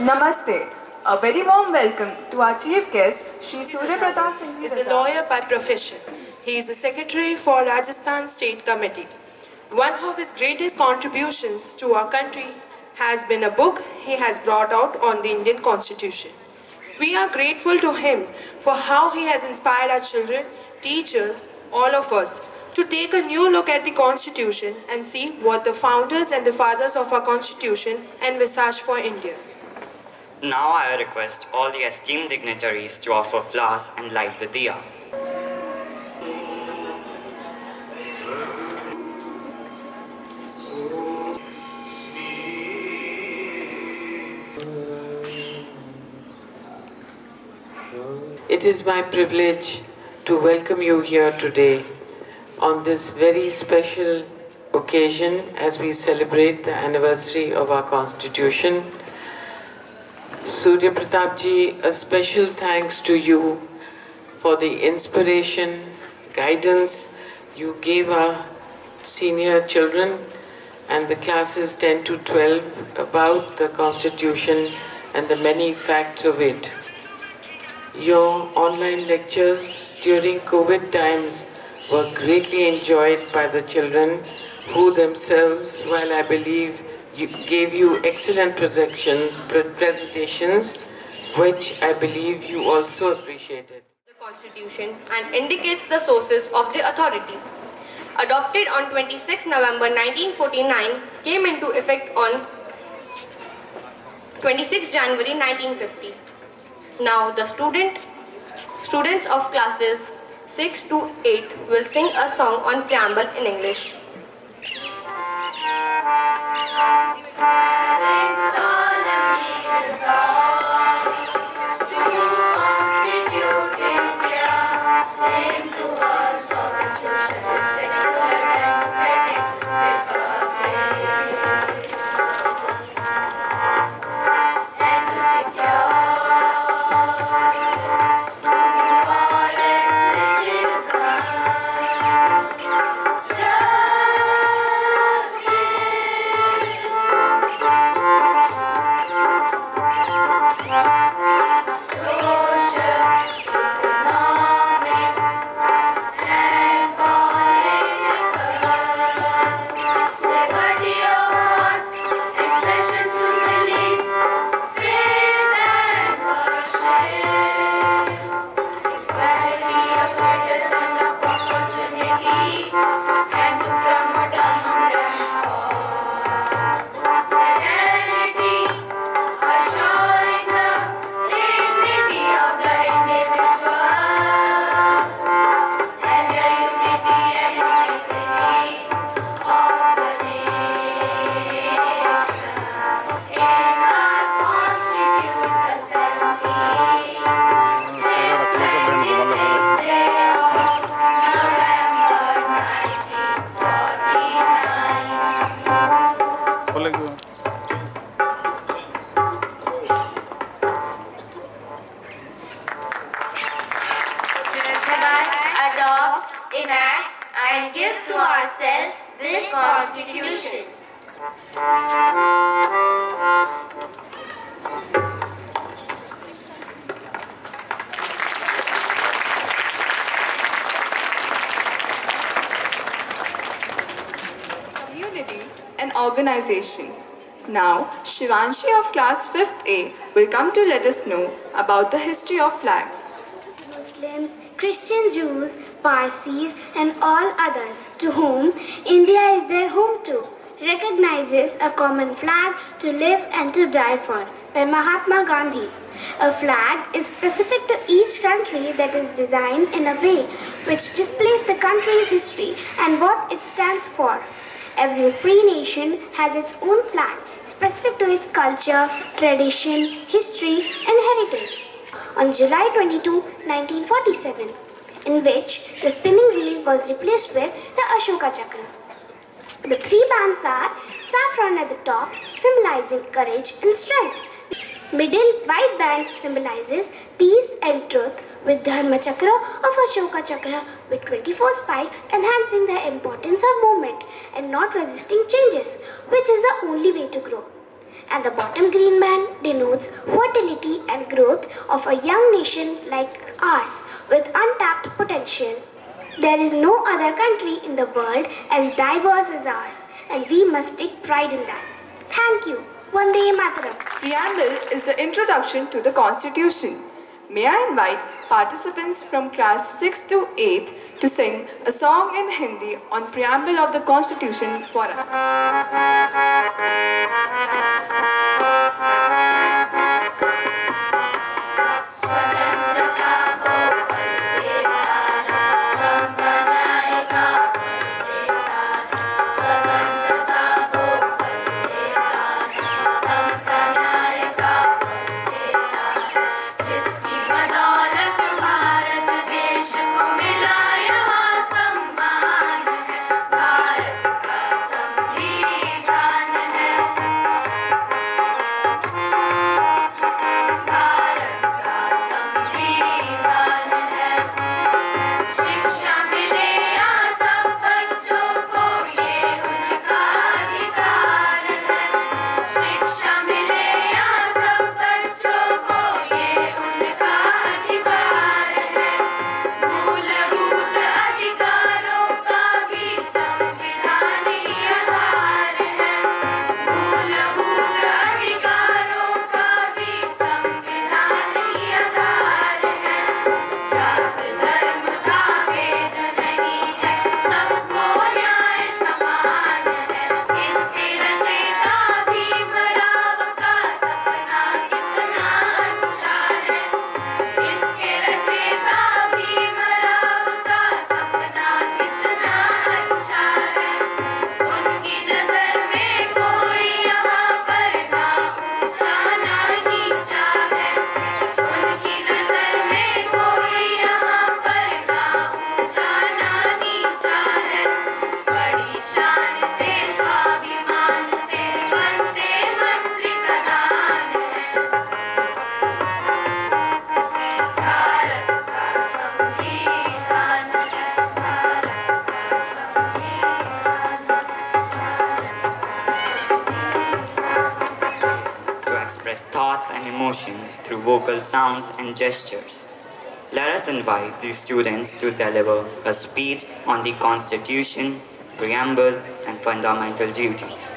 Namaste. A very warm welcome to our chief guest, Shri Surya Pratap Singh Ji is a Raja. lawyer by profession. He is a secretary for Rajasthan State Committee. One of his greatest contributions to our country has been a book he has brought out on the Indian Constitution. We are grateful to him for how he has inspired our children, teachers, all of us to take a new look at the Constitution and see what the founders and the fathers of our Constitution envisaged for India. Now I request all the esteemed dignitaries to offer flowers and light the diya. It is my privilege to welcome you here today on this very special occasion as we celebrate the anniversary of our Constitution. Surya Pratap ji, a special thanks to you for the inspiration, guidance you gave our senior children and the classes 10 to 12 about the Constitution and the many facts of it. Your online lectures during COVID times were greatly enjoyed by the children who themselves, while I believe gave you excellent presentations, which I believe you also appreciated. The Constitution and indicates the sources of the authority. Adopted on 26 November 1949, came into effect on 26 January 1950. Now the students of classes 6 to 8 will sing a song on Preamble in English. Adopt, enact, and give to ourselves this Constitution. Community and organization. Now, Shivanshi of class 5th A will come to let us know about the history of flags. Muslims, Christian Jews, Parsis and all others to whom India is their home too, recognizes a common flag to live and to die for by Mahatma Gandhi. A flag is specific to each country that is designed in a way which displays the country's history and what it stands for. Every free nation has its own flag, specific to its culture, tradition, history and heritage. On July 22, 1947, in which the spinning wheel was replaced with the Ashoka Chakra. The three bands are saffron at the top, symbolizing courage and strength. Middle white band symbolizes peace and truth, with Dharma Chakra of Ashoka Chakra with 24 spikes enhancing the importance of movement and not resisting changes, which is the only way to grow. and the bottom green band denotes fertility and growth of a young nation like ours with untapped potential. There is no other country in the world as diverse as ours, and we must take pride in that. Thank you. Vande Mataram. Preamble is the introduction to the Constitution. May I invite participants from class 6 to 8 to sing a song in Hindi on Preamble of the Constitution for us. Express thoughts and emotions through vocal sounds and gestures. Let us invite the students to deliver a speech on the Constitution, Preamble, and fundamental duties.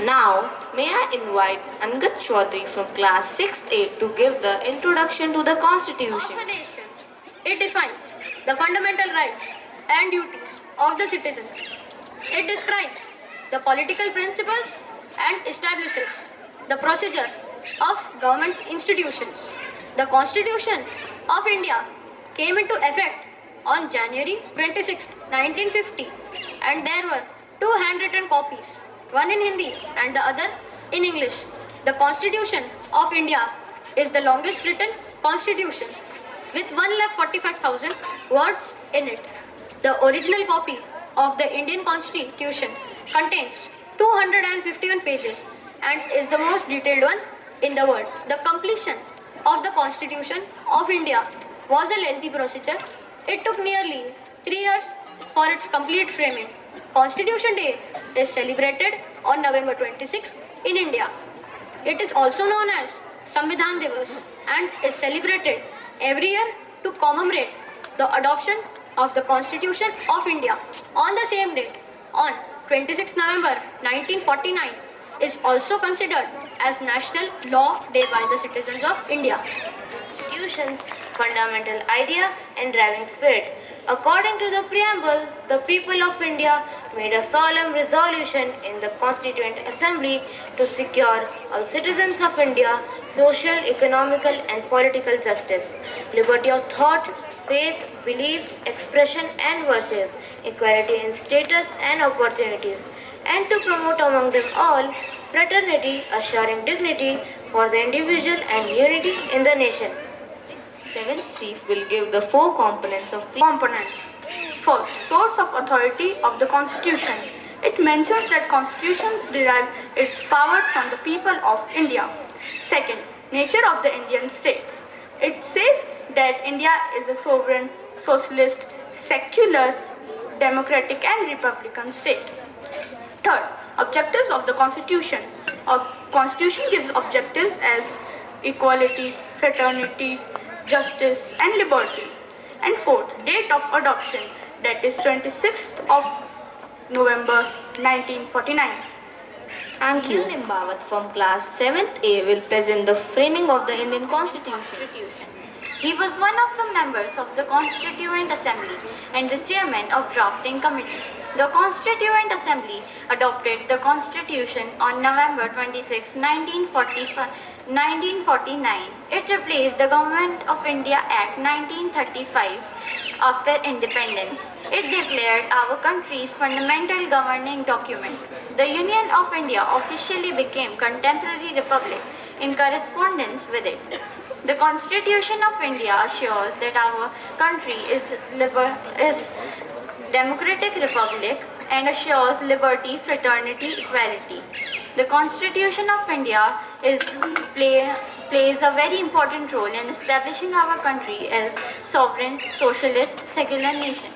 Now, may I invite Angat Chaudhary from class 6A to give the introduction to the Constitution. Of a nation. It defines the fundamental rights and duties of the citizens. It describes the political principles and establishes the procedure of government institutions. The Constitution of India came into effect on January 26, 1950, and there were two handwritten copies, one in Hindi and the other in English. The Constitution of India is the longest written constitution with 1,45,000 words in it. The original copy of the Indian Constitution contains 251 pages and is the most detailed one in the world. The completion of the Constitution of India was a lengthy procedure. It took nearly 3 years for its complete framing. Constitution Day is celebrated on November 26th in India. It is also known as Samvidhan Divas and is celebrated every year to commemorate the adoption of the Constitution of India. On the same date, on 26 November 1949, is also considered as National Law Day by the citizens of India. Constitution's fundamental idea and driving spirit. According to the preamble, the people of India made a solemn resolution in the Constituent Assembly to secure all citizens of India social, economical and political justice, liberty of thought, faith, belief, expression and worship, equality in status and opportunities, and to promote among them all fraternity, assuring dignity for the individual and unity in the nation. Seventh chief will give the four components of Components. First, source of authority of the Constitution. It mentions that constitutions derive its powers from the people of India. Second, nature of the Indian states. It says that India is a sovereign, socialist, secular democratic and republican state. Third, objectives of the Constitution. A Constitution gives objectives as equality, fraternity, justice, and liberty. And fourth, date of adoption, that is 26th of November 1949. Thank you. Nimbawat from class 7th A will present the framing of the Indian Constitution. He was one of the members of the Constituent Assembly and the chairman of drafting committee. The Constituent Assembly adopted the Constitution on November 26, 1949. It replaced the Government of India Act 1935 after independence. It declared our country's fundamental governing document. The Union of India officially became contemporary republic in correspondence with it. The Constitution of India assures that our country is democratic republic and assures liberty, fraternity, equality. The Constitution of India plays a very important role in establishing our country as sovereign, socialist, secular nation.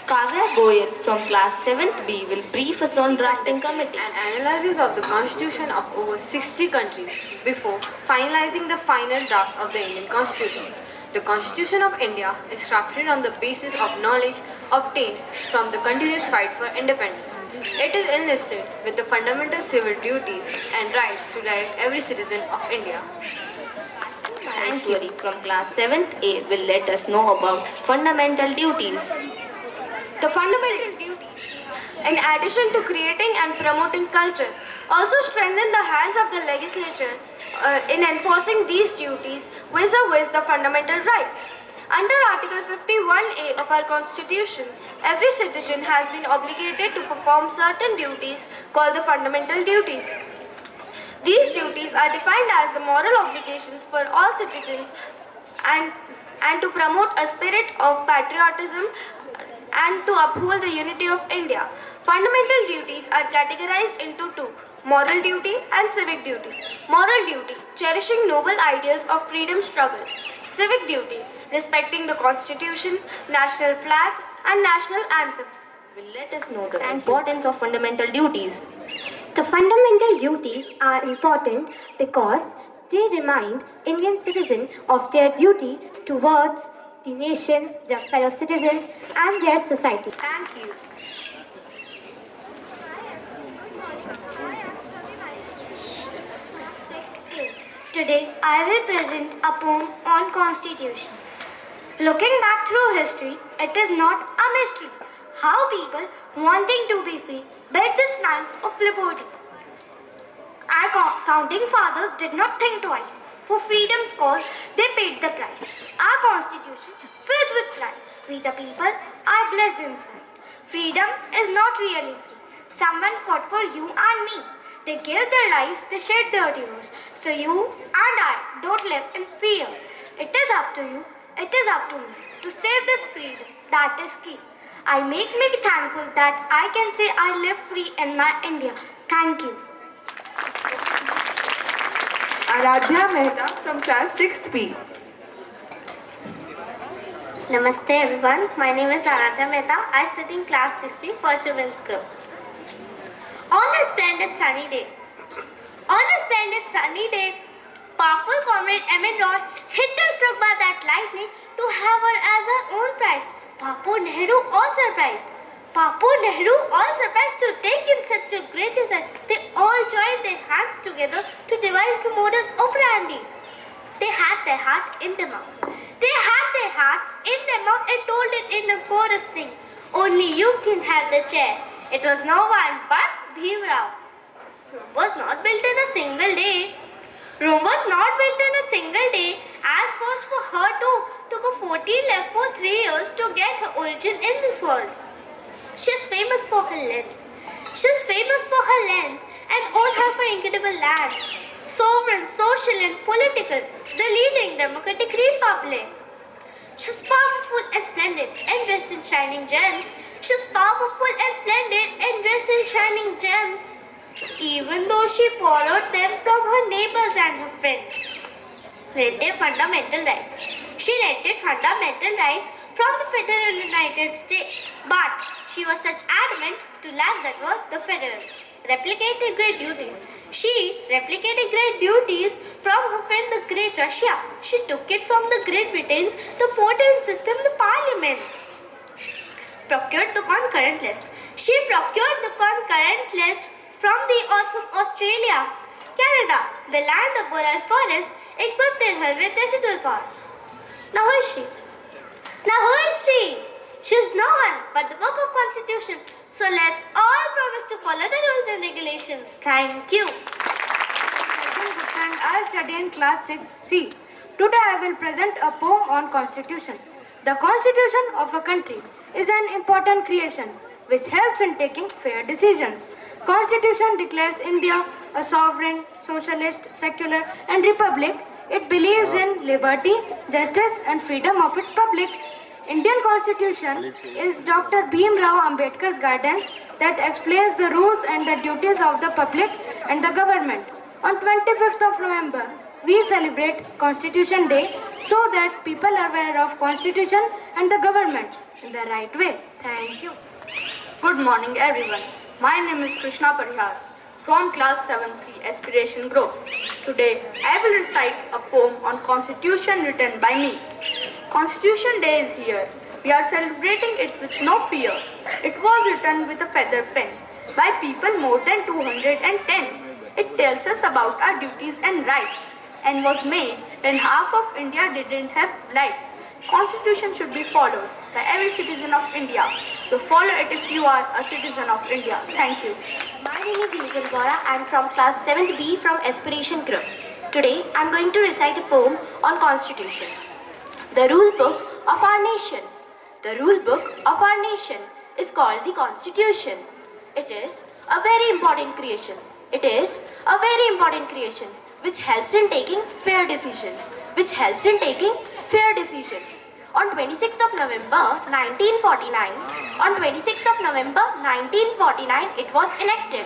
Kavya Goyal from class 7th B will brief us on drafting committee. An analysis of the constitution of over 60 countries before finalizing the final draft of the Indian Constitution. The Constitution of India is crafted on the basis of knowledge obtained from the continuous fight for independence. It is enlisted with the fundamental civil duties and rights to direct every citizen of India. Maheshwari from class 7th A will let us know about fundamental duties. The fundamental duties, in addition to creating and promoting culture, also strengthen the hands of the legislature in enforcing these duties vis-a-vis the fundamental rights. Under Article 51A of our Constitution, every citizen has been obligated to perform certain duties called the fundamental duties. These duties are defined as the moral obligations for all citizens and to promote a spirit of patriotism and to uphold the unity of India. Fundamental duties are categorized into two: moral duty and civic duty. Moral duty, cherishing noble ideals of freedom struggle. Civic duty, respecting the Constitution, national flag and national anthem. Will let us know the importance of fundamental duties. The fundamental duties are important because they remind Indian citizens of their duty towards the nation, their fellow citizens and their society. Thank you. Today I will present a poem on Constitution. Looking back through history, it is not a mystery how people wanting to be free bear the stamp of liberty. Our founding fathers did not think twice. For freedom's cause, they paid the price. Our Constitution fills with pride. We the people are blessed inside. Freedom is not really free. Someone fought for you and me. They gave their lives, they shed their tears. So you and I don't live in fear. It is up to you, it is up to me to save this freedom. That is key. I make me thankful that I can say I live free in my India. Thank you. Aradhya Mehta from class 6th B. Namaste everyone. My name is Aradhya Mehta. I study in class 6B Perseverance Group. On a splendid sunny day, powerful comrade Emin Roy hit and struck by that lightning to have her as her own pride. Papu Nehru all surprised to take in such a great design. They all joined their hands together to devise the modus operandi. They had their heart in their mouth. And told it in a chorus sing. Only you can have the chair. It was no one but Bhim Rao. Rome was not built in a single day. As was for her too. Took her 14 left for 3 years to get her origin in this world. She is famous for her length. And all her for incredible land. Sovereign, social and political. The leading democratic republic. She's powerful and splendid and dressed in shining gems. Even though she borrowed them from her neighbors and her friends. Rented fundamental rights. She rented fundamental rights from the Federal United States. But she was such adamant to lack that word, the federal. Replicated great duties. She replicated great duties from her friend the Great Russia. She took it from the Great Britain's the potent system, the parliaments. Procured the concurrent list. She procured the concurrent list from the awesome Australia. Canada, the land of boreal forest, equipped her with residual powers. Now who is she? Now who is she? She is no one but the book of constitution. So let's all promise to follow the rules and regulations. Thank you. And I study in class 6C. Today I will present a poem on constitution. The constitution of a country is an important creation which helps in taking fair decisions. Constitution declares India a sovereign, socialist, secular and republic. It believes in liberty, justice and freedom of its public. Indian Constitution is Dr. Bhim Rao Ambedkar's guidance that explains the rules and the duties of the public and the government. On 25th of November, we celebrate Constitution Day so that people are aware of Constitution and the government in the right way. Thank you. Good morning everyone. My name is Krishna Parihar from class 7C Aspiration Group. Today I will recite a poem on Constitution written by me. Constitution Day is here. We are celebrating it with no fear. It was written with a feather pen by people more than 210. It tells us about our duties and rights and was made when half of India didn't have rights. Constitution should be followed by every citizen of India. So follow it if you are a citizen of India. Thank you. My name is Angel Bora. I am from class 7th B from Aspiration Group. Today I am going to recite a poem on Constitution. The rule book of our nation. The rule book of our nation is called the Constitution. It is a very important creation. It is a very important creation which helps in taking fair decision. Which helps in taking fair decision. On 26th of November 1949, on 26th of November 1949, it was enacted.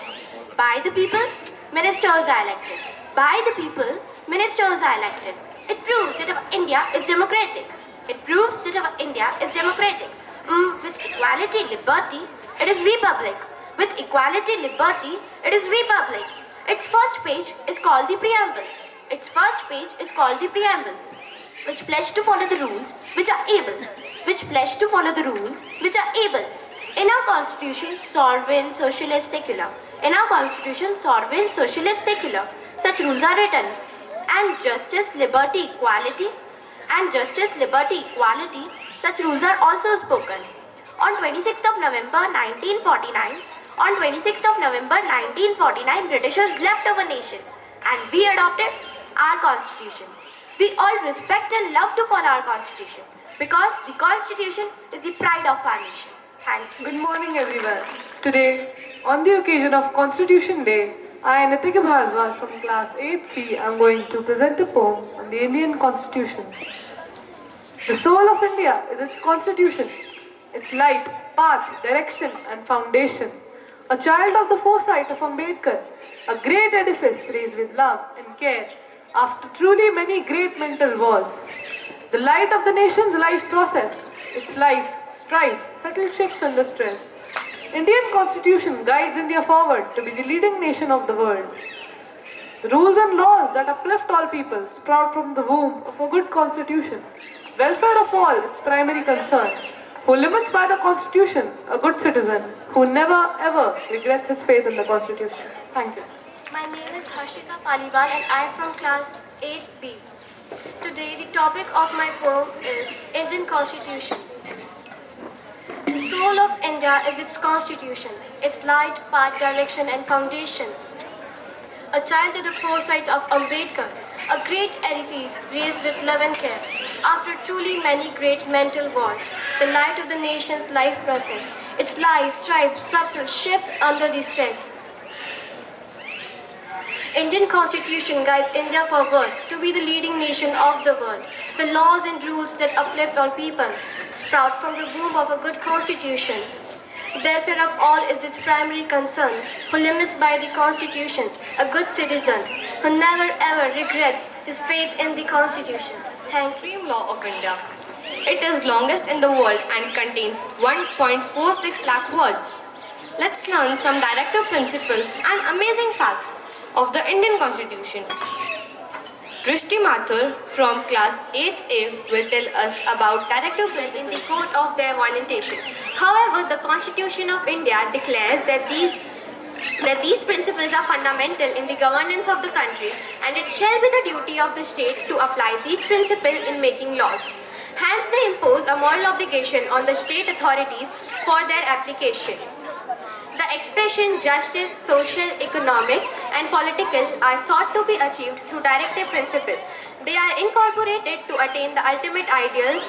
By the people, ministers are elected. By the people, ministers are elected. It proves that our India is democratic. It proves that our India is democratic. With equality, liberty, it is republic. With equality, liberty, it is republic. Its first page is called the Preamble. Its first page is called the Preamble, which pledge to follow the rules which are able. Which pledge to follow the rules which are able. In our constitution, sovereign, socialist, secular. In our constitution, sovereign, socialist, secular. Such rules are written. And justice, liberty, equality. And justice, liberty, equality. Such rules are also spoken. On 26th of November 1949, on 26th of November 1949, Britishers left our nation and we adopted our constitution. We all respect and love to follow our constitution because the constitution is the pride of our nation. Thank you. Good morning everyone. Today, on the occasion of Constitution Day, I, Nitika Bhardwaj from class 8C, am going to present a poem on the Indian Constitution. The soul of India is its constitution, its light, path, direction and foundation. A child of the foresight of Ambedkar, a great edifice raised with love and care after truly many great mental wars. The light of the nation's life process, its life, strife, subtle shifts and distress. Indian Constitution guides India forward to be the leading nation of the world. The rules and laws that uplift all people sprout from the womb of a good constitution. Welfare of all its primary concern. Who limits by the constitution, a good citizen, who never ever regrets his faith in the constitution. Thank you. My name is Harshita Paliwal and I am from class 8B. Today the topic of my poem is Indian Constitution. The soul of India is its constitution, its light, path, direction and foundation. A child to the foresight of Ambedkar, a great edifice raised with love and care. After truly many great mental wars, the light of the nation's life process, its life, strife, subtle shifts under the stress. Indian Constitution guides India forward to be the leading nation of the world. The laws and rules that uplift all people sprout from the womb of a good constitution. Welfare of all is its primary concern, who limits by the constitution, a good citizen, who never ever regrets his faith in the constitution. Thank you. Supreme law of India. It is longest in the world and contains 1.46 lakh words. Let's learn some directive principles and amazing facts of the Indian Constitution. Drishti Mathur from class 8A will tell us about directive principles. In the code of their voluntation. However, the Constitution of India declares that these principles are fundamental in the governance of the country, and it shall be the duty of the state to apply these principles in making laws. Hence, they impose a moral obligation on the state authorities for their application. The expression justice, social, economic, and political are sought to be achieved through directive principles. They are incorporated to attain the ultimate ideals,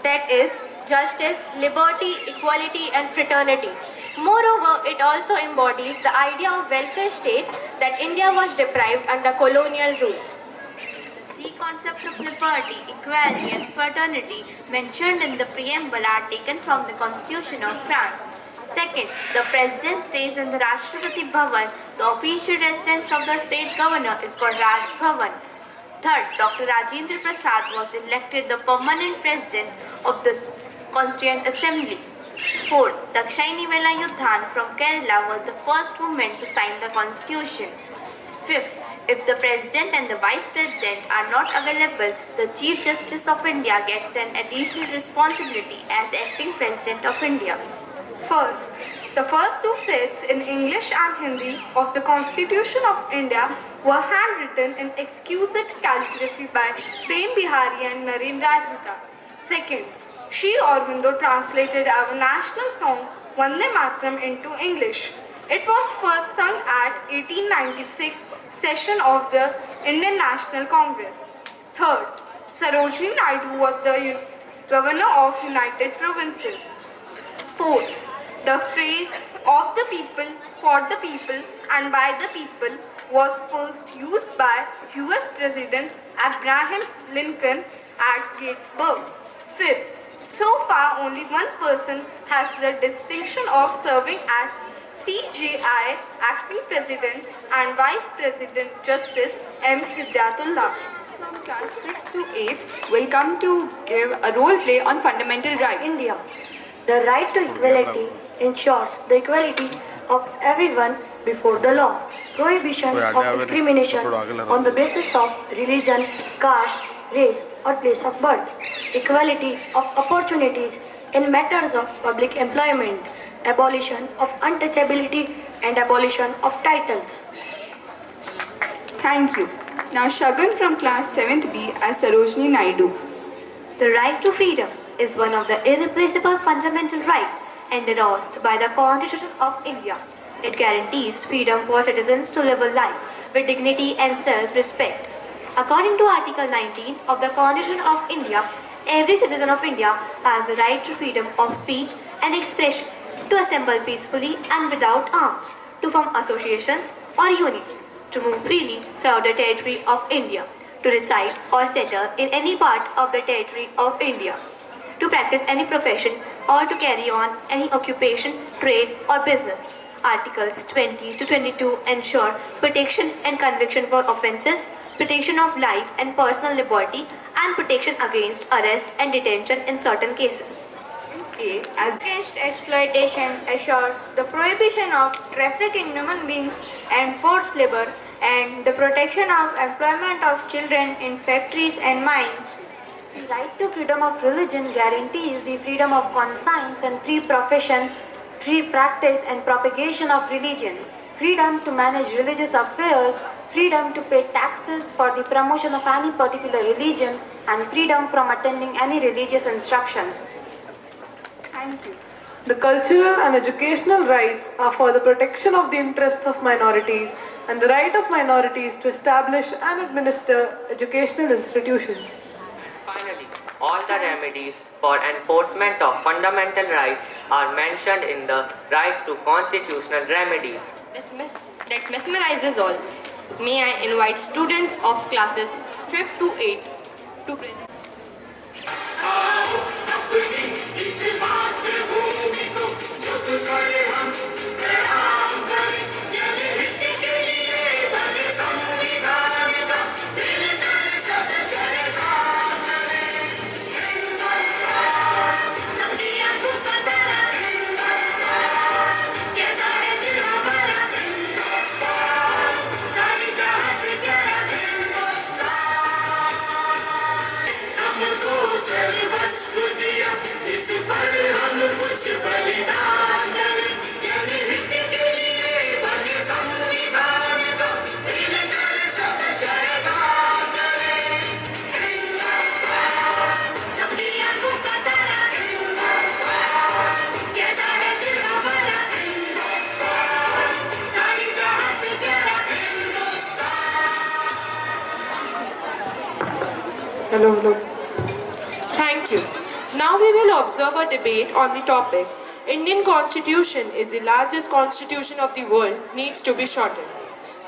that is, justice, liberty, equality, and fraternity. Moreover, it also embodies the idea of welfare state that India was deprived under colonial rule. The concepts of liberty, equality, and fraternity mentioned in the preamble are taken from the Constitution of France. Second, the President stays in the Rashtrapati Bhavan. The official residence of the state governor is called Raj Bhavan. Third, Dr. Rajendra Prasad was elected the permanent president of the Constituent Assembly. Fourth, Dakshaini Velayuthan from Kerala was the first woman to sign the constitution. Fifth, if the president and the vice president are not available, the Chief Justice of India gets an additional responsibility as the acting president of India. First, the first two sets in English and Hindi of the Constitution of India were handwritten in exquisite calligraphy by Prem Bihari and Narendra Azita. Second, Sri Aurobindo translated our national song Vande Mataram into English. It was first sung at 1896 session of the Indian National Congress. Third, Sarojini Naidu was the governor of United Provinces. Fourth, the phrase of the people, for the people, and by the people was first used by US President Abraham Lincoln at Gettysburg. Fifth, so far only one person has the distinction of serving as CJI Acting President and Vice President Justice M. Hidayatullah. From class 6 to 8 will come to give a role play on fundamental rights. India. The right to equality ensures the equality of everyone before the law. Prohibition of discrimination on the basis of religion, caste, race or place of birth. Equality of opportunities in matters of public employment. Abolition of untouchability and abolition of titles. Thank you. Now Shagun from class 7th B as Sarojini Naidu. The right to freedom is one of the irreplaceable fundamental rights endorsed by the Constitution of India. It guarantees freedom for citizens to live a life with dignity and self-respect. According to Article 19 of the Constitution of India, every citizen of India has the right to freedom of speech and expression, to assemble peacefully and without arms, to form associations or unions, to move freely throughout the territory of India, to reside or settle in any part of the territory of India, to practice any profession or to carry on any occupation, trade or business. Articles 20 to 22 ensure protection and conviction for offences, protection of life and personal liberty, and protection against arrest and detention in certain cases. As against exploitation assures the prohibition of traffic in human beings and forced labor and the protection of employment of children in factories and mines. The right to freedom of religion guarantees the freedom of conscience and free profession, free practice and propagation of religion, freedom to manage religious affairs, freedom to pay taxes for the promotion of any particular religion, and freedom from attending any religious instructions. Thank you. The cultural and educational rights are for the protection of the interests of minorities and the right of minorities to establish and administer educational institutions. Finally, all the remedies for enforcement of fundamental rights are mentioned in the rights to constitutional remedies. That mesmerizes all. May I invite students of classes 5th to 8th to present. Hello. Thank you. Now we will observe a debate on the topic Indian Constitution is the largest constitution of the world needs to be shortened.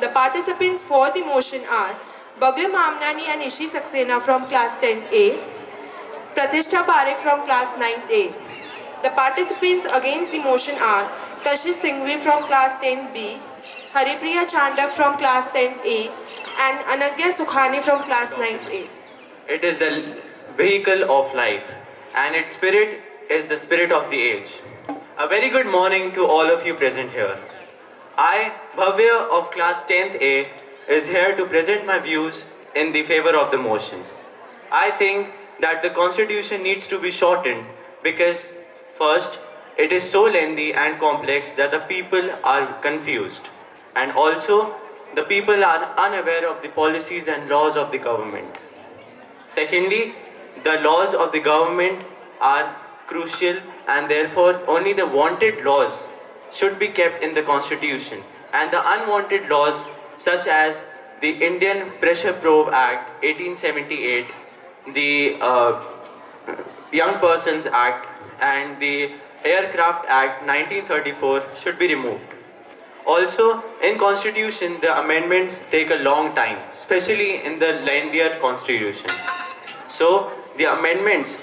The participants for the motion are Bhavya Mamnani and Ishi Saxena from class 10A, Pratishtha Parekh from class 9A. The participants against the motion are Kashish Singhvi from class 10B, Haripriya Chandak from class 10A and Anagya Sukhani from class 9A. It is the vehicle of life, and its spirit is the spirit of the age. A very good morning to all of you present here. I, Bhavya of class 10th A, is here to present my views in the favor of the motion. I think that the constitution needs to be shortened because, first, it is so lengthy and complex that the people are confused, and also the people are unaware of the policies and laws of the government. Secondly, the laws of the government are crucial, and therefore only the wanted laws should be kept in the constitution, and the unwanted laws such as the Indian Pressure Probe Act 1878, the Young Persons Act and the Aircraft Act 1934 should be removed. Also, in constitution, the amendments take a long time, especially in the lengthier constitution. So, the amendments,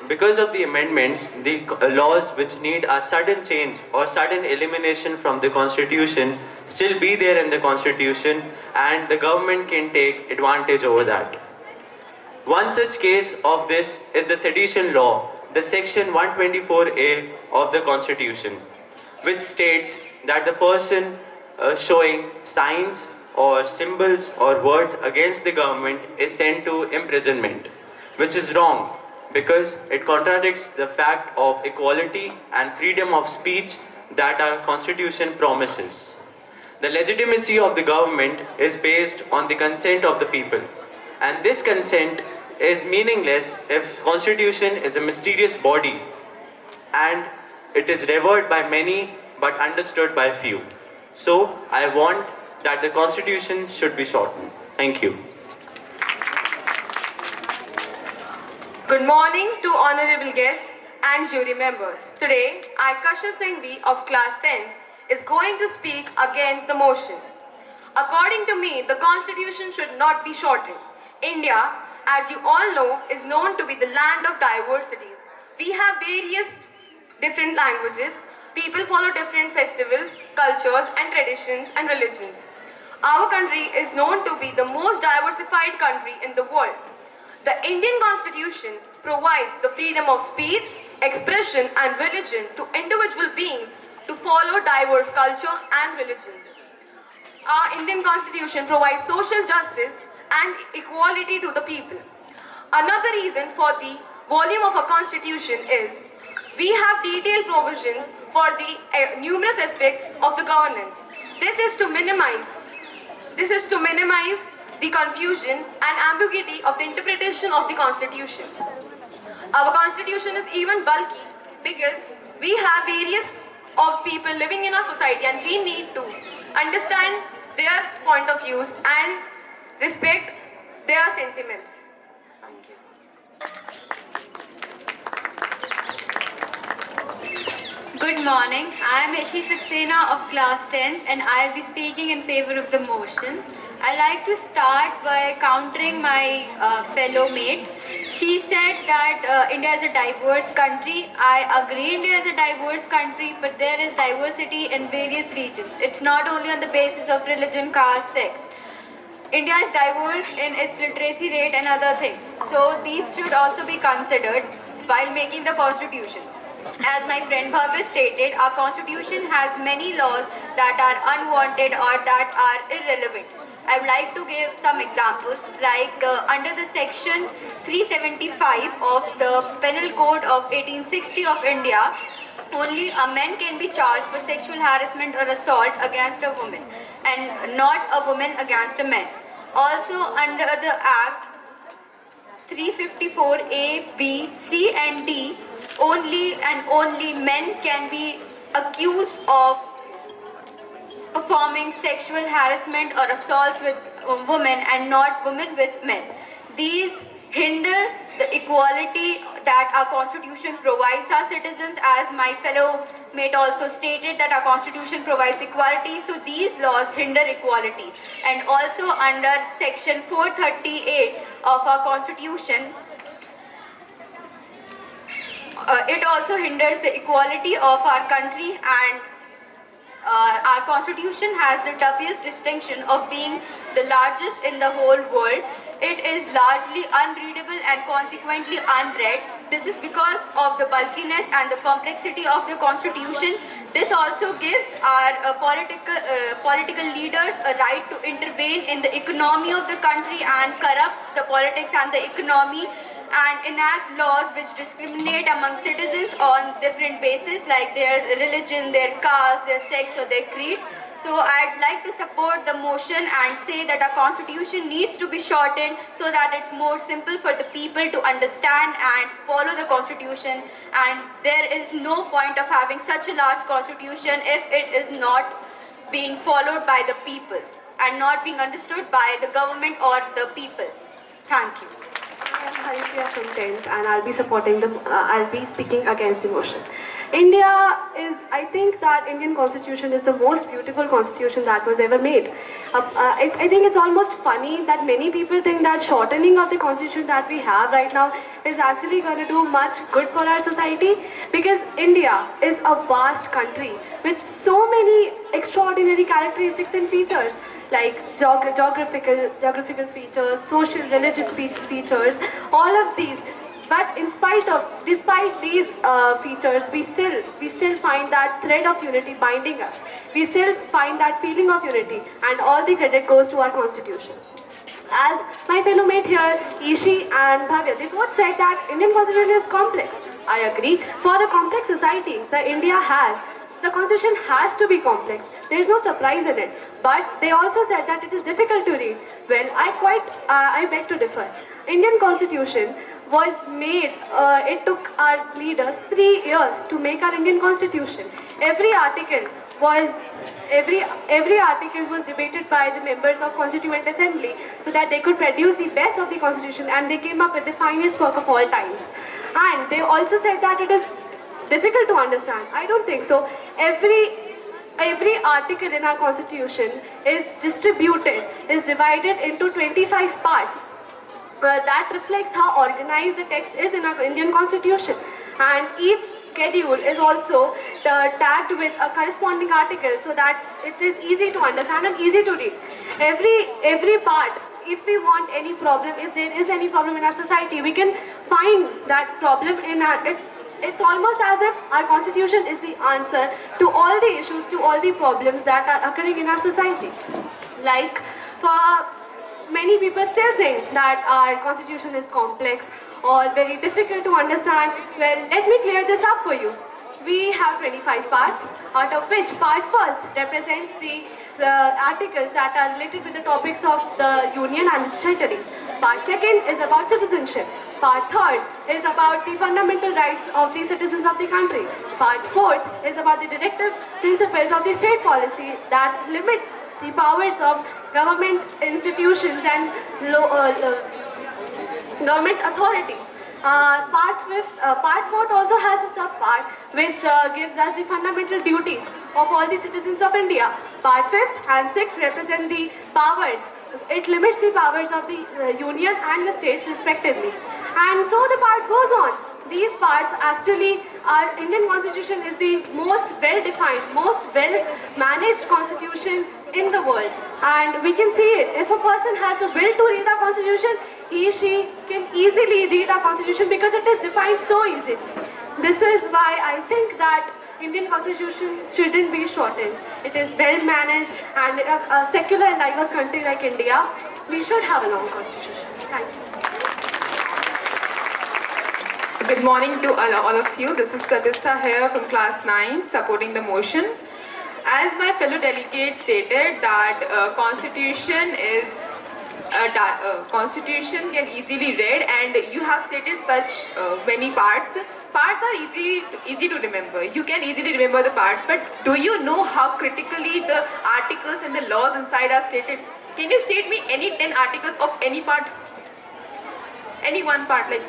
because of the amendments, the laws which need a sudden change or sudden elimination from the constitution still be there in the constitution, and the government can take advantage over that. One such case of this is the sedition law, the section 124A of the constitution, which states that the person showing signs or symbols or words against the government is sent to imprisonment, which is wrong because it contradicts the fact of equality and freedom of speech that our constitution promises. The legitimacy of the government is based on the consent of the people, and this consent is meaningless if constitution is a mysterious body and it is revered by many but understood by few. So I want that the constitution should be shortened. Thank you. Good morning to honorable guests and jury members. Today, I, Kashish Singhvi of class 10, is going to speak against the motion. According to me, the constitution should not be shortened. India, as you all know, is known to be the land of diversities. We have various different languages. People follow different festivals, cultures and traditions and religions. Our country is known to be the most diversified country in the world. The Indian Constitution provides the freedom of speech, expression and religion to individual beings to follow diverse culture and religions. Our Indian Constitution provides social justice and equality to the people. Another reason for the volume of a constitution is we have detailed provisions for the numerous aspects of the governance. This is to minimize the confusion and ambiguity of the interpretation of the constitution. Our constitution is even bulky because we have various of people living in our society and we need to understand their point of views and respect their sentiments. Thank you. Good morning. I am Ishi Saxena of class 10 and I will be speaking in favor of the motion. I like to start by countering my fellow mate. She said that India is a diverse country. I agree India is a diverse country, but there is diversity in various regions. It's not only on the basis of religion, caste, sex. India is diverse in its literacy rate and other things. So these should also be considered while making the constitution. As my friend Bhavya stated, our constitution has many laws that are unwanted or that are irrelevant. I would like to give some examples like under the section 375 of the Penal Code of 1860 of India, only a man can be charged for sexual harassment or assault against a woman and not a woman against a man. Also under the Act 354A, B, C and D, only and only men can be accused of performing sexual harassment or assaults with women and not women with men. These hinder the equality that our constitution provides our citizens, as my fellow mate also stated that our constitution provides equality. So these laws hinder equality. And also under section 438 of our constitution, it also hinders the equality of our country, and our constitution has the dubious distinction of being the largest in the whole world. It is largely unreadable and consequently unread. This is because of the bulkiness and the complexity of the constitution. This also gives our political leaders a right to intervene in the economy of the country and corrupt the politics and the economy, and enact laws which discriminate among citizens on different bases like their religion, their caste, their sex or their creed. So I'd like to support the motion and say that our constitution needs to be shortened so that it's more simple for the people to understand and follow the constitution, and there is no point of having such a large constitution if it is not being followed by the people and not being understood by the government or the people. Thank you. I am Haripriya from 10th, and I'll be speaking against the motion. I think that Indian constitution is the most beautiful constitution that was ever made. I think it's almost funny that many people think that shortening of the constitution that we have right now is actually going to do much good for our society, because India is a vast country with so many extraordinary characteristics and features like geographical features, social, religious features, all of these. But despite these features, we still find that thread of unity binding us. We still find that feeling of unity, and all the credit goes to our constitution. As my fellow mate here, Ishi and Bhavya, they both said that Indian constitution is complex. I agree. For a complex society that India has, the constitution has to be complex. There is no surprise in it. But they also said that it is difficult to read. Well, I beg to differ. Indian constitution was made, it took our leaders 3 years to make our Indian constitution. Every article was debated by the members of Constituent Assembly so that they could produce the best of the constitution, and they came up with the finest work of all times. And they also said that it is difficult to understand. I don't think so. Every article in our constitution is divided into 25 parts. That reflects how organized the text is in our Indian constitution, and each schedule is also tagged with a corresponding article so that it is easy to understand and easy to read. Every part, if we want any problem, if there is any problem in our society, we can find that problem in our, it's almost as if our constitution is the answer to all the issues, to all the problems that are occurring in our society. Like, many people still think that our constitution is complex or very difficult to understand. Well, let me clear this up for you. We have 25 parts, out of which part first represents the articles that are related with the topics of the union and its territories. Part second is about citizenship. Part third is about the fundamental rights of the citizens of the country. Part fourth is about the directive principles of the state policy that limits the powers of government institutions and government authorities. Part fourth also has a sub-part which gives us the fundamental duties of all the citizens of India. Part fifth and sixth represent the powers. It limits the powers of the union and the states respectively. And so the part goes on. These parts actually, our Indian constitution is the most well-defined, most well-managed constitution in the world. And we can see it. If a person has the will to read our constitution, she can easily read our constitution because it is defined so easily. This is why I think that Indian constitution shouldn't be shortened. It is well-managed, and in a secular and diverse country like India, we should have a long constitution. Thank you. Good morning to all of you. This is Pratishtha here from class 9 supporting the motion. As my fellow delegate stated that constitution can easily read, and you have stated such many parts. Parts are easy to remember. You can easily remember the parts, but do you know how critically the articles and the laws inside are stated? Can you state me any 10 articles of any part? any one part, like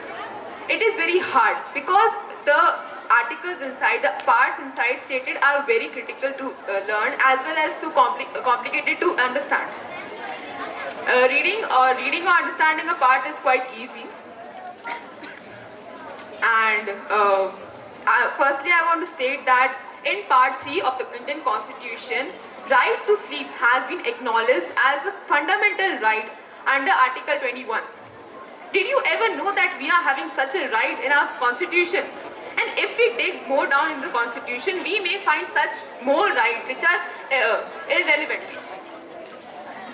it is very hard because the articles inside, the parts inside stated are very critical to learn as well as too complicated to understand. Reading or understanding a part is quite easy. And firstly, I want to state that in part 3 of the Indian Constitution, right to sleep has been acknowledged as a fundamental right under Article 21. Did you ever know that we are having such a right in our Constitution? And if we dig more down in the Constitution, we may find such more rights which are irrelevant.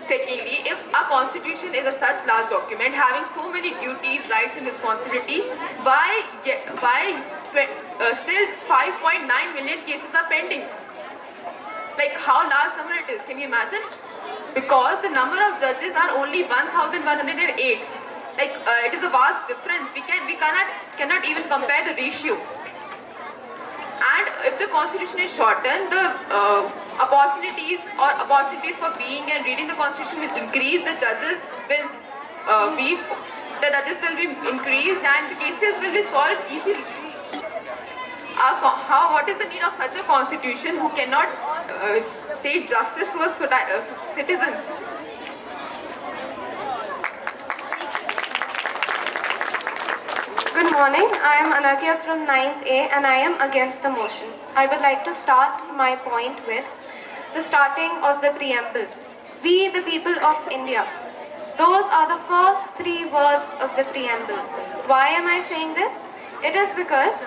Secondly, if a constitution is a such large document having so many duties, rights and responsibility, why still 5.9 million cases are pending? Like how large number it is, can you imagine? Because the number of judges are only 1,108. Like it is a vast difference. We cannot even compare the ratio. And if the constitution is shortened, the opportunities for being and reading the constitution will increase. The judges will be increased and the cases will be solved easily. What is the need of such a constitution who cannot say justice to citizens? Good morning, I am Anagya from 9th A and I am against the motion. I would like to start my point with the starting of the preamble. We, the people of India. Those are the first 3 words of the preamble. Why am I saying this? It is because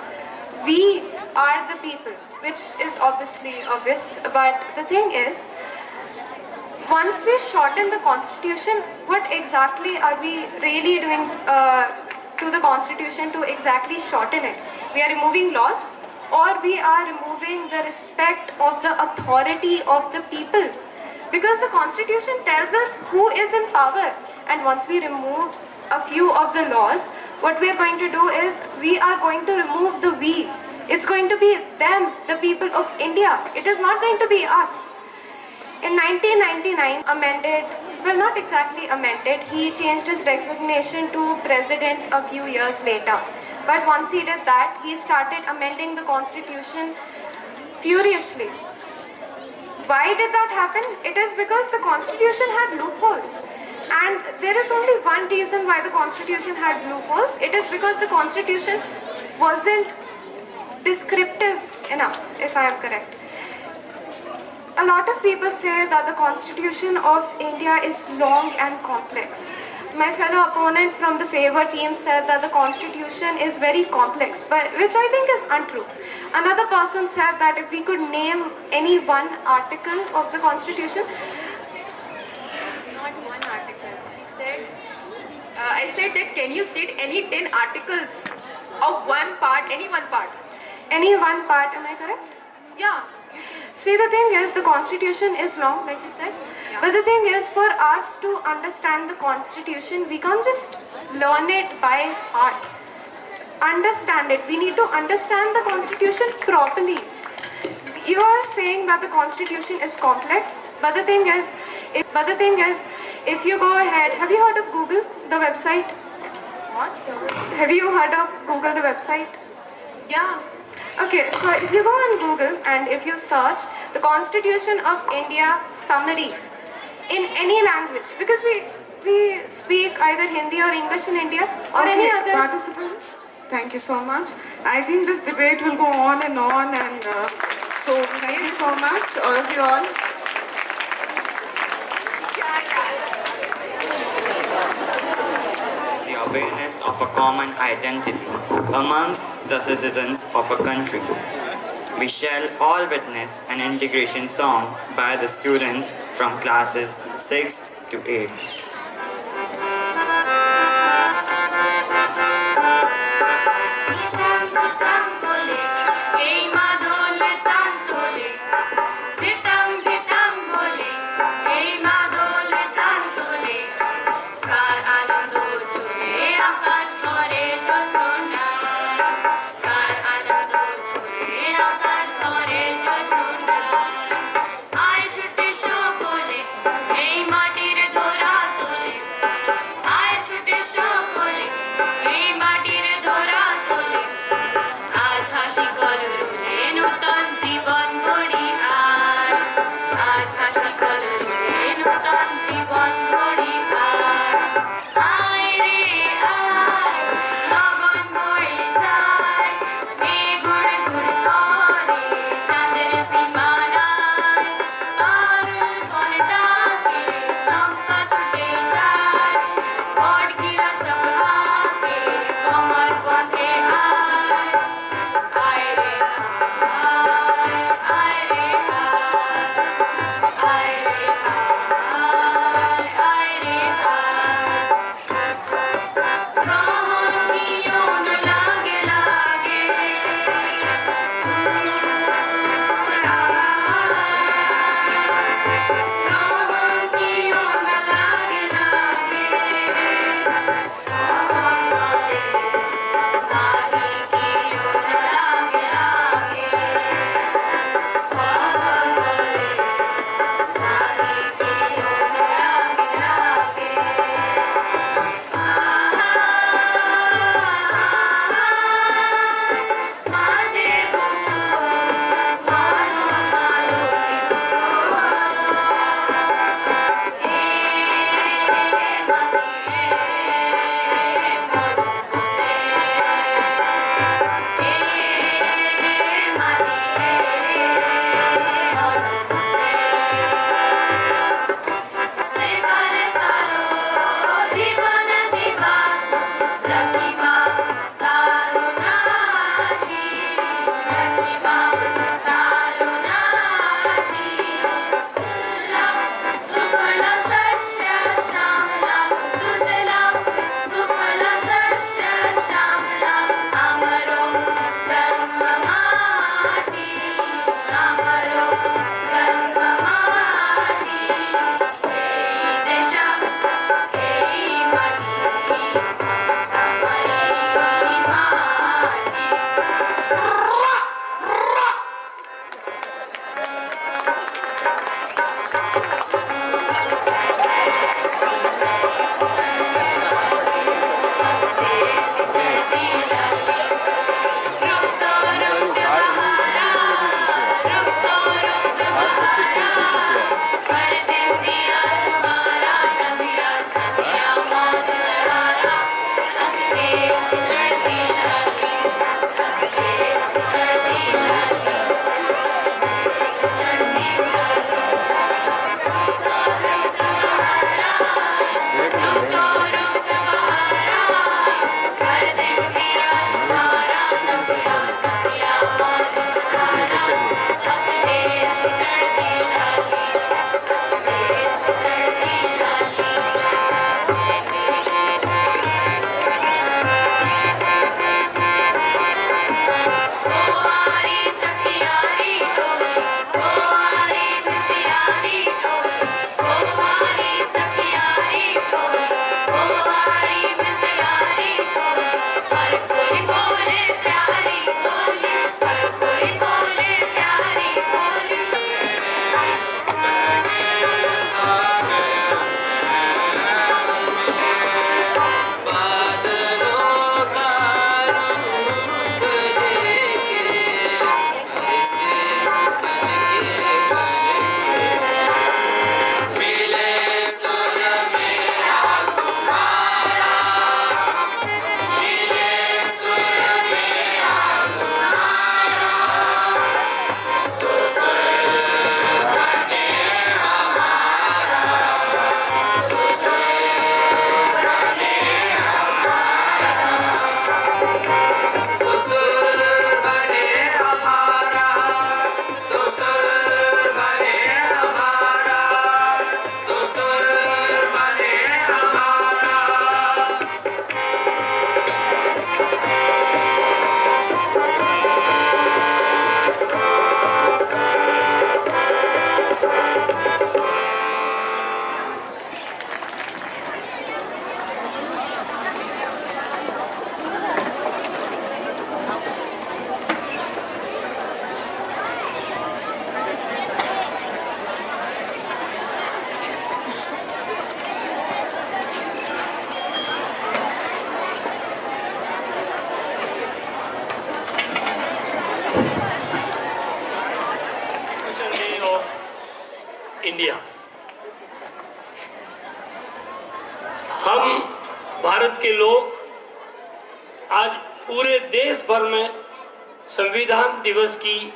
we are the people, which is obviously obvious, but the thing is, once we shorten the constitution, what exactly are we really doing to the constitution to exactly shorten it? We are removing laws, or we are removing the respect of the authority of the people, because the constitution tells us who is in power, and once we remove a few of the laws, what we are going to do is we are going to remove the we. It's going to be them, the people of India. It is not going to be us. In 1999, not exactly amended, he changed his resignation to president a few years later. But once he did that, he started amending the constitution furiously. Why did that happen? It is because the constitution had loopholes. And there is only one reason why the constitution had loopholes. It is because the constitution wasn't descriptive enough, if I am correct. A lot of people say that the constitution of India is long and complex. My fellow opponent from the favor team said that the constitution is very complex, but which I think is untrue. Another person said that if we could name any one article of the constitution, not one article. He said, I said that can you state any 10 articles of one part, any one part? Any one part, am I correct? Yeah. See, the thing is, the constitution is long, like you said. Yeah. But the thing is, for us to understand the constitution, we can't just learn it by heart. Understand it. We need to understand the constitution properly. You are saying that the constitution is complex, but the thing is, if you go ahead, have you heard of Google, the website? What? Have you heard of Google, the website? Yeah. Okay, so if you go on Google and if you search the Constitution of India summary in any language, because we speak either Hindi or English in India or any other. Participants, thank you so much. I think this debate will go on and so thank you so much, all of you all. The awareness of a common identity amongst the citizens of a country. We shall all witness an integration song by the students from classes 6th to 8th. এই মাটির ধরা हम भारत के लोग आज पूरे देश भर में संविधान दिवस की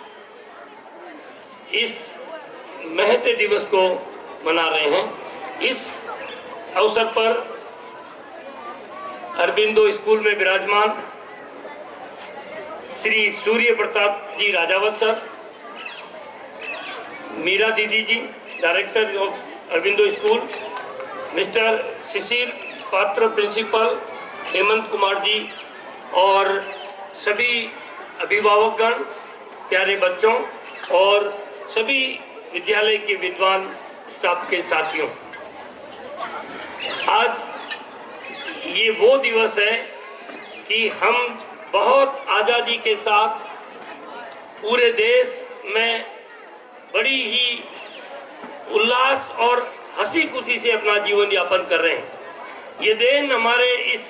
इस महत्व दिवस को मना रहे हैं। इस अवसर पर अरबिंदो स्कूल में विराजमान Shri Surya Pratap ji Rajawat sir, Meera didi ji, director of Aurobindo school, mister Shishir Patra principal, Hemant Kumar ji और सभी अभिभावकगण, प्यारे बच्चों और सभी विद्यालय के विद्वान स्टाफ के साथियों, आज ये वो दिवस है कि हम बहुत आज़ादी के साथ पूरे देश में बड़ी ही उल्लास और हंसी खुशी से अपना जीवन यापन कर रहे हैं। ये देन हमारे इस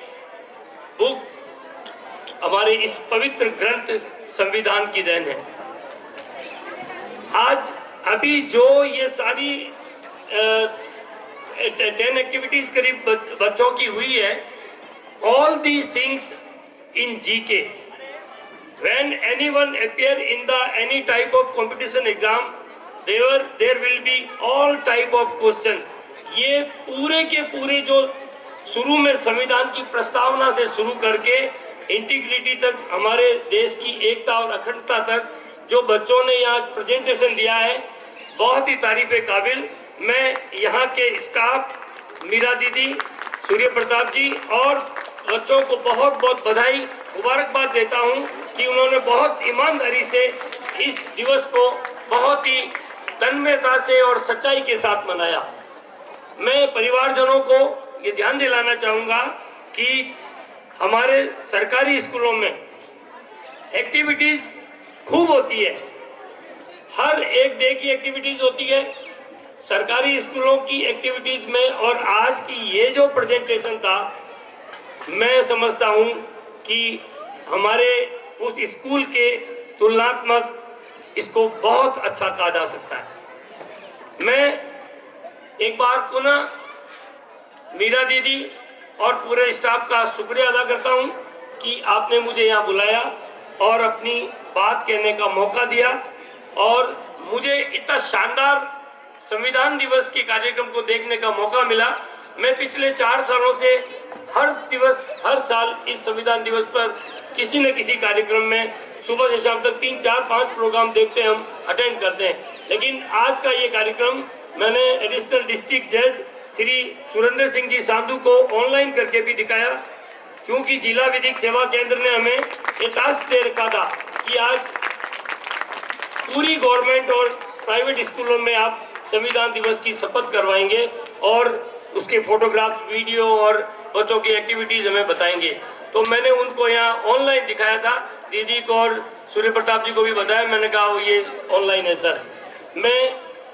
बुक, हमारे इस पवित्र ग्रंथ संविधान की देन है। आज अभी जो ये सारी 10 एक्टिविटीज करीब बच्चों की हुई है, all these things in GK. When anyone appear in the any type of competition exam, there will be all type of question. ये पूरे के पूरे जो शुरू में संविधान की प्रस्तावना से शुरू करके इंटीग्रिटी तक, हमारे देश की एकता और अखंडता तक जो बच्चों ने यहाँ प्रेजेंटेशन दिया है, बहुत ही तारीफ काबिल। मैं यहाँ के स्टाफ, मीरा दीदी, सूर्य प्रताप जी और बच्चों को बहुत बहुत बधाई, मुबारकबाद देता हूँ कि उन्होंने बहुत ईमानदारी से इस दिवस को बहुत ही तन्मयता से और सच्चाई के साथ मनाया। मैं परिवारजनों को ये ध्यान दिलाना चाहूँगा कि हमारे सरकारी स्कूलों में एक्टिविटीज़ खूब होती है, हर एक डे की एक्टिविटीज़ होती है सरकारी स्कूलों की एक्टिविटीज़ में। और आज की ये जो प्रेजेंटेशन था, मैं समझता हूँ कि हमारे उस स्कूल के तुलनात्मक इसको बहुत अच्छा कहा जा सकता है। मैं एक बार पुनः मीरा दीदी और पूरे स्टाफ का शुक्रिया अदा करता हूँ कि आपने मुझे यहाँ बुलाया और अपनी बात कहने का मौका दिया और मुझे इतना शानदार संविधान दिवस के कार्यक्रम को देखने का मौका मिला। मैं पिछले 4 सालों से हर साल इस संविधान दिवस पर किसी न किसी कार्यक्रम में सुबह से शाम तक 3, 4, 5 प्रोग्राम देखते हैं, हम अटेंड करते हैं। लेकिन आज का ये कार्यक्रम मैंने एडिशनल डिस्ट्रिक्ट जज श्री सुरेंद्र सिंह जी सांधू को ऑनलाइन करके भी दिखाया, क्योंकि जिला विधिक सेवा केंद्र ने हमें ये टास्क दे रखा था कि आज पूरी गवर्नमेंट और प्राइवेट स्कूलों में आप संविधान दिवस की शपथ करवाएंगे और उसके फोटोग्राफ्स, वीडियो और बच्चों की एक्टिविटीज़ हमें बताएंगे। तो मैंने उनको यहाँ ऑनलाइन दिखाया था, दीदी को और सूर्य प्रताप जी को भी बताया। मैंने कहा ये ऑनलाइन है सर। मैं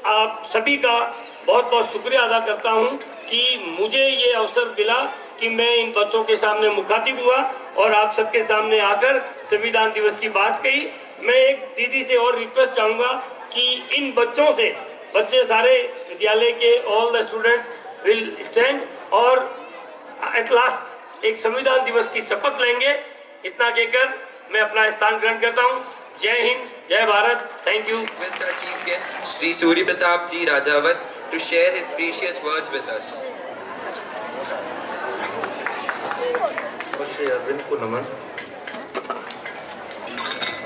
आप सभी का बहुत बहुत शुक्रिया अदा करता हूँ कि मुझे ये अवसर मिला कि मैं इन बच्चों के सामने मुखातिब हुआ और आप सबके सामने आकर संविधान दिवस की बात कही। मैं एक दीदी से और रिक्वेस्ट चाहूँगा कि इन बच्चों से, बच्चे सारे विद्यालय के all the students will stand और एट लास्ट एक संविधान दिवस की शपथ लेंगे। इतना कहकर मैं अपना स्थान ग्रहण करता हूँ। जय हिंद, जय Bharat. Thank you. Mr. Chief Guest Shri Surya Pratap Ji Rajawat to share his precious words with us. Shri Aurobindo को नमन।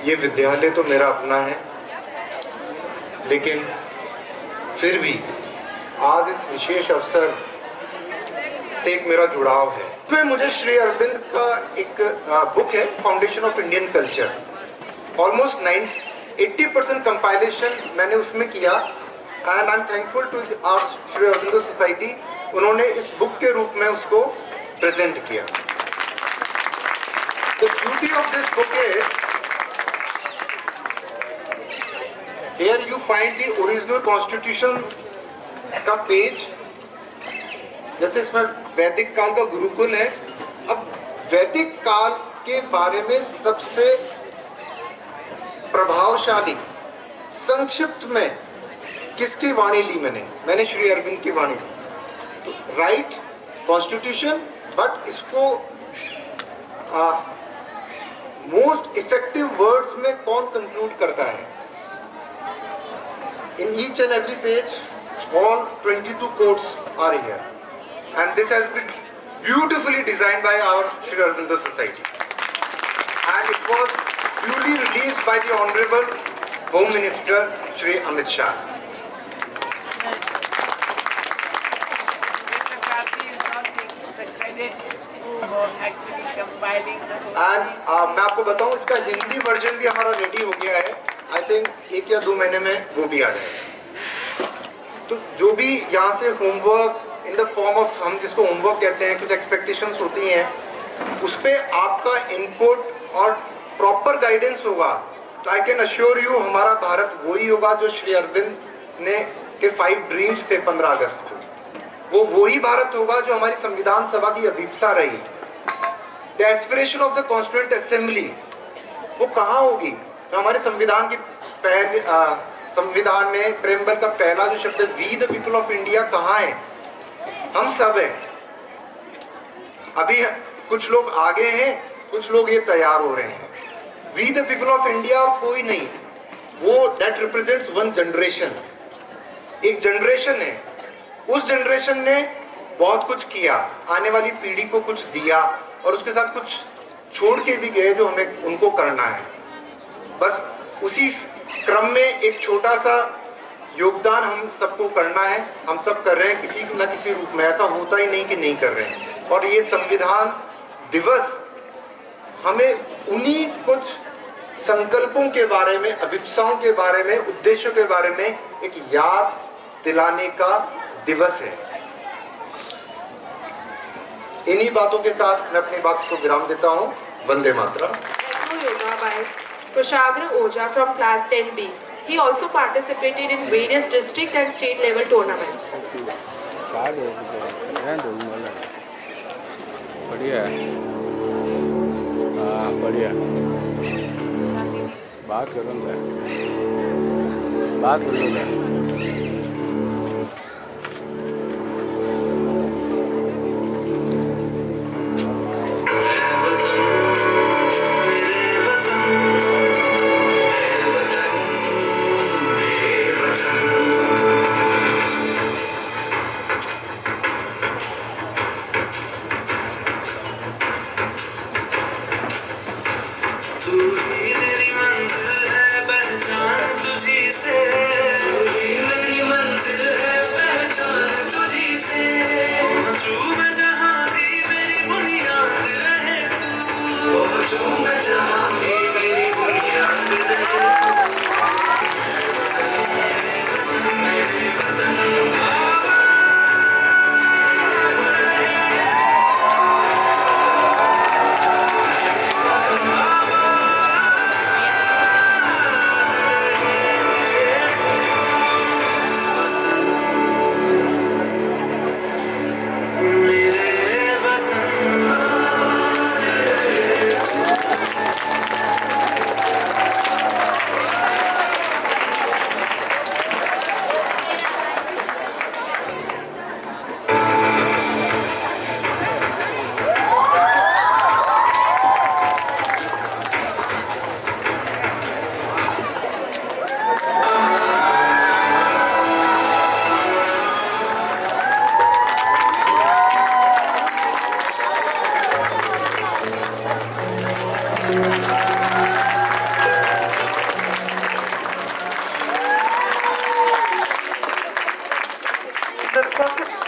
ये विद्यालय तो मेरा अपना है, लेकिन फिर भी आज इस विशेष अवसर से एक मेरा जुड़ाव है। में मुझे श्री अरविंद का एक बुक है, foundation of Indian culture, almost 80% compilation मैंने उसमें किया and I am thankful to our Shri Aurobindo society. उन्होंने इस बुक के रूप में उसको प्रेजेंट किया। The beauty of this book is here you find the original constitution का पेज। जैसे इसमें वैदिक काल का गुरुकुल है। अब वैदिक काल के बारे में सबसे प्रभावशाली संक्षिप्त में किसकी वाणी ली मैंने श्री अरविंद की वाणी ली। तो राइट कॉन्स्टिट्यूशन, बट इसको मोस्ट इफेक्टिव वर्ड्स में कौन कंक्लूड करता है? In each and every page all 22 quotes are here, and this has been beautifully designed by our Sri Aurobindo Society, and it was duly released by the Honorable Home Minister Shri Amit Shah. And मैं आपको बताऊं, इसका Hindi version भी हमारा ready हो गया है. I think 1 या 2 महीने में वो भी आ जाएगा. तो जो भी यहाँ से homework in the form of, हम जिसको होमवर्क कहते हैं, कुछ एक्सपेक्टेशंस होती हैं, उस पर आपका इनपुट और प्रॉपर गाइडेंस होगा, तो आई कैन अश्योर यू हमारा भारत वही होगा जो श्री अरविंद ने के 5 ड्रीम्स थे 15 अगस्त को. वो वही भारत होगा जो हमारी संविधान सभा की अभिप्सा रही. The aspiration of the constituent assembly वो कहाँ होगी? तो हमारे संविधान की संविधान में प्रेम्बल का पहला जो शब्द है, we the people of India, कहाँ है? हम सब हैं. अभी कुछ लोग आगे हैं, कुछ लोग ये तैयार हो रहे हैं. We the people of India और कोई नहीं, वो दैट रिप्रेजेंट्स वन जनरेशन. एक जनरेशन है, उस जनरेशन ने बहुत कुछ किया, आने वाली पीढ़ी को कुछ दिया, और उसके साथ कुछ छोड़ के भी गए जो हमें उनको करना है. बस उसी क्रम में एक छोटा सा योगदान हम सबको करना है. हम सब कर रहे हैं किसी न किसी रूप में. ऐसा होता ही नहीं कि नहीं कर रहे हैं. और ये संविधान दिवस हमें उन्हीं कुछ संकल्पों के बारे में, अभिप्साओं के बारे में, उद्देश्यों के बारे में एक याद दिलाने का दिवस है. इन्हीं बातों के साथ मैं अपनी बात को विराम देता हूँ. Vande Mataram. Kushagra Oja from class 10B. He also participated in various district and state level tournaments. बढ़िया है. हाँ बढ़िया. बात करूँगा. बात करूँगा.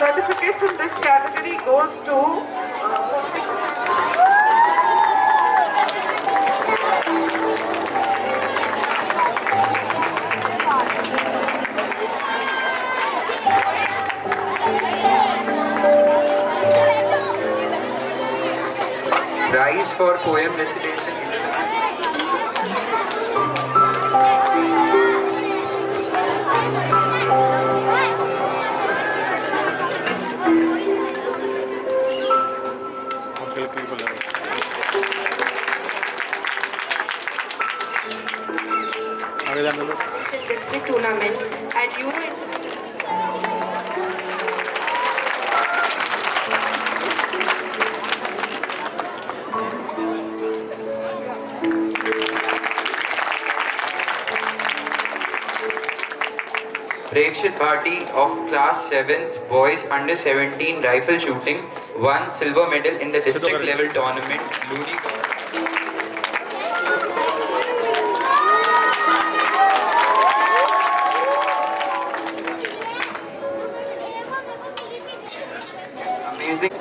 certificates in this category goes to Prize for poem recitation. District tournament at Euro Parikshit Bharti of class 7th boys under 17 rifle shooting won silver medal in the district level tournament. Amazing.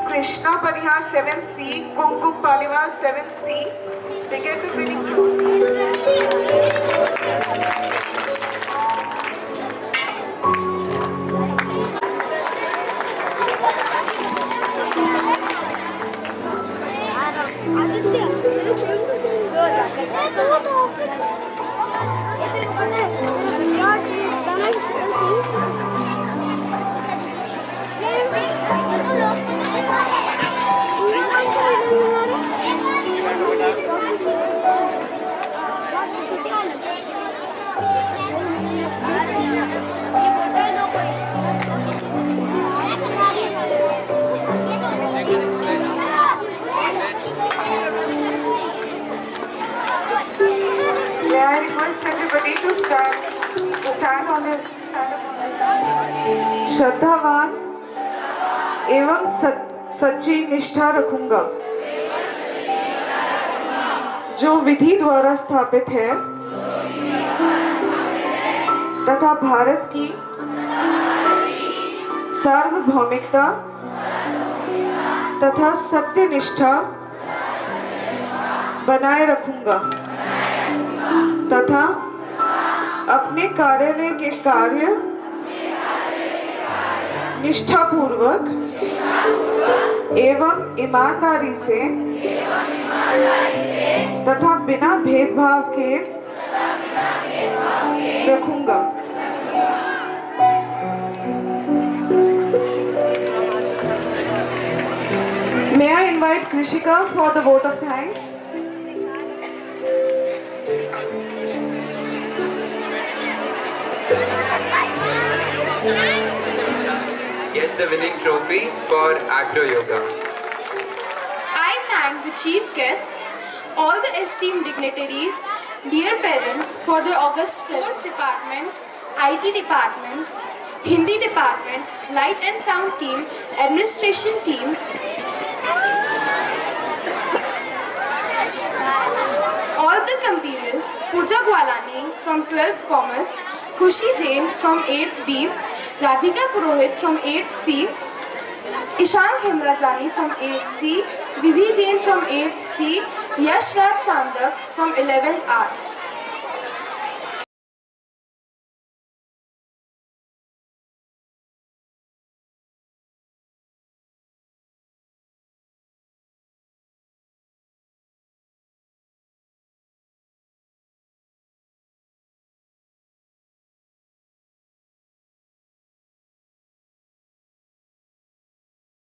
Krishna Parihar 7C, Kumkum Paliwal 7C, they get the winning May I request everybody to stand on their श्रद्धावान एवं सच्ची निष्ठा रखूंगा जो विधि द्वारा स्थापित है तथा भारत की सार्वभौमिकता तथा सत्यनिष्ठा बनाए रखूंगा तथा अपने कार्यालय के कार्य निष्ठापूर्वक एवं ईमानदारी से तथा बिना भेदभाव के रखूंगा। May I invite Krishika for the vote of thanks? Get the winning trophy for Acro Yoga. I thank the chief guest, all the esteemed dignitaries, dear parents for the august sports department, IT department, Hindi department, light and sound team, administration team, all the competitors, Pooja Gwalani from 12th Commerce, Khushi Jain from 8th B, Radhika Purohit from 8th C, Ishank Himrajani from 8th C, Vidhi Jain from 8th C, Yash Raj Chandak from 11th Arts.